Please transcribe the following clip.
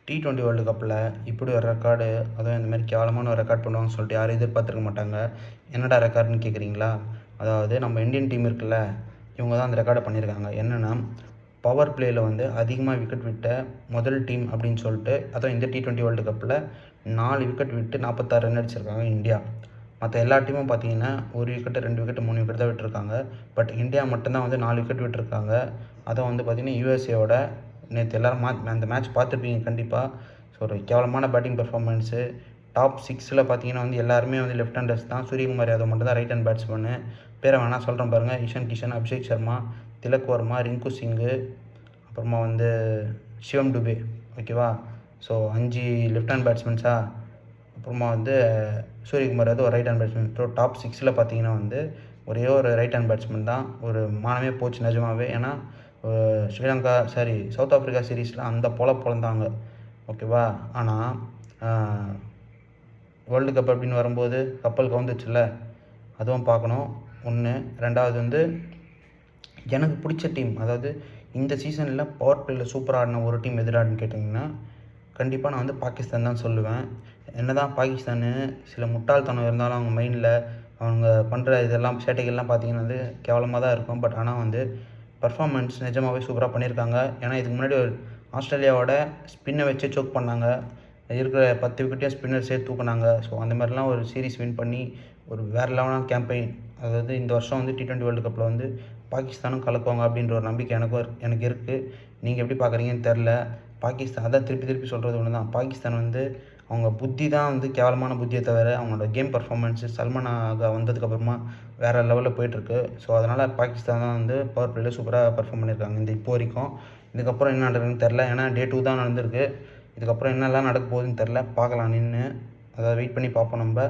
T20 world கப்பில் இப்படி ஒரு ரெக்கார்டு, அதுவும் இந்த மாதிரி கேவலமான ஒரு ரெக்கார்ட் பண்ணுவாங்கன்னு சொல்லிட்டு யாரும் எதிர்பார்த்துருக்க மாட்டாங்க. என்னடா ரெக்கார்டுன்னு கேட்குறீங்களா? அதாவது நம்ம இந்தியன் டீம் இருக்குல்ல, இவங்க தான் அந்த ரெக்கார்டை பண்ணியிருக்காங்க. என்னென்னா, பவர் பிளேயில் வந்து அதிகமாக விக்கெட் விட்ட முதல் டீம் அப்படின்னு சொல்லிட்டு, அதுவும் இந்த T20 வேர்ல்டு கப்பில் 4 விக்கெட் விட்டு 46 ரன் அடிச்சிருக்காங்க இந்தியா. மற்ற எல்லா டீமும் பார்த்தீங்கன்னா 1 விக்கெட்டு 2 விக்கெட்டு 3 விக்கெட் தான் விட்டுருக்காங்க. பட் இந்தியா மட்டும்தான் வந்து 4 விக்கெட் விட்டுருக்காங்க. அதுவும் வந்து பார்த்திங்கன்னா யூஎஸ்ஏவோட நேற்று எல்லோரும் அந்த மேட்ச் பார்த்துருப்பீங்க கண்டிப்பாக. ஸோ ஒரு கேவலமான பேட்டிங் பெர்ஃபார்மன்ஸு. டாப் 6ல் பார்த்தீங்கன்னா வந்து எல்லாருமே வந்து லெஃப்ட் ஹேண்டர்ஸ் தான். சூரியகுமார் யாதவ் மட்டும் தான் ரைட் ஹேண்ட் பேட்ஸ்மேனு. பேரை வேணால் சொல்கிறேன் பாருங்கள்: இஷான் கிஷன், அபிஷேக் சர்மா, திலக் வர்மா, ரிங்கு சிங்கு, அப்புறமா வந்து சிவம் டுபே. ஓகேவா? ஸோ 5 லெஃப்ட் ஹேண்ட் பேட்ஸ்மேன்ஸா. அப்புறமா வந்து சூரியகுமார் யாதவ் ஒரு right hand batsman. So top 6ல் பார்த்தீங்கன்னா வந்து ஒரே ஒரு ரைட் ஹேண்ட் பேட்ஸ்மேன் தான். ஒரு மானமே போச்சு நிஜமாவே. ஏன்னா சவுத் ஆஃப்ரிக்கா சீரீஸில் அந்த பொழந்தாங்க. ஓகேவா? ஆனால் வேர்ல்டு கப் அப்படின்னு வரும்போது கப்பல் கவுந்துச்சுல்ல, அதுவும் பார்க்கணும். ஒன்று. ரெண்டாவது வந்து எனக்கு பிடிச்ச டீம், அதாவது இந்த சீசனில் பவர் பிளேயில் சூப்பராக ஆடின ஒரு டீம் எதிராடுன்னு கேட்டிங்கன்னா கண்டிப்பாக நான் வந்து பாகிஸ்தான் தான் சொல்லுவேன். என்ன தான் பாகிஸ்தானு சில முட்டாள்தனம் இருந்தாலும் அவங்க மைண்டில் அவங்க பண்ணுற இதெல்லாம் சேட்டைகள்லாம் பார்த்திங்கன்னா வந்து கேவலமாக தான் இருக்கும். பட் ஆனால் வந்து பர்ஃபார்மன்ஸ் நிஜமாகவே சூப்பராக பண்ணியிருக்காங்க. ஏன்னா இதுக்கு முன்னாடி ஒரு ஆஸ்திரேலியாவோட ஸ்பின்னை வச்சு சோக் பண்ணாங்க. இருக்கிற 10 விக்கெட்டையும் ஸ்பின்னர் சேர்த்து தூக்குனாங்க. ஸோ அந்த மாதிரிலாம் ஒரு சீரீஸ் வின் பண்ணி ஒரு வேறு லெவலான கேம்பெயின். அதாவது இந்த வருஷம் வந்து T20 வேர்ல்டு கப்பில் வந்து பாகிஸ்தானும் கலக்குவாங்க அப்படின்ற ஒரு நம்பிக்கை எனக்கு இருக்குது. நீங்கள் எப்படி பார்க்குறீங்கன்னு தெரில. பாகிஸ்தான் அதான் திருப்பி சொல்கிறது ஒன்று தான். பாகிஸ்தான் வந்து அவங்க புத்தி தான் வந்து கேவலமான புத்தியை தவிர அவங்களோட கேம் பர்ஃபார்மன்ஸு சல்மான் ஆகா வந்ததுக்கப்புறமா வேறு லெவலில் போயிட்டுருக்கு. ஸோ அதனால் பாகிஸ்தான் தான் வந்து பவர் பிளேயில் சூப்பராக பர்ஃபார்ம் பண்ணியிருக்காங்க இந்த இப்போ வரைக்கும். இதுக்கப்புறம் என்ன நடக்குதுன்னு தெரில. ஏன்னா Day 2 தான் நடந்திருக்கு. இதுக்கப்புறம் என்னெல்லாம் நடக்க போகுதுன்னு தெரில. பார்க்கலாம் நின்று. அதாவது வெயிட் பண்ணி பார்ப்போம் நம்ம.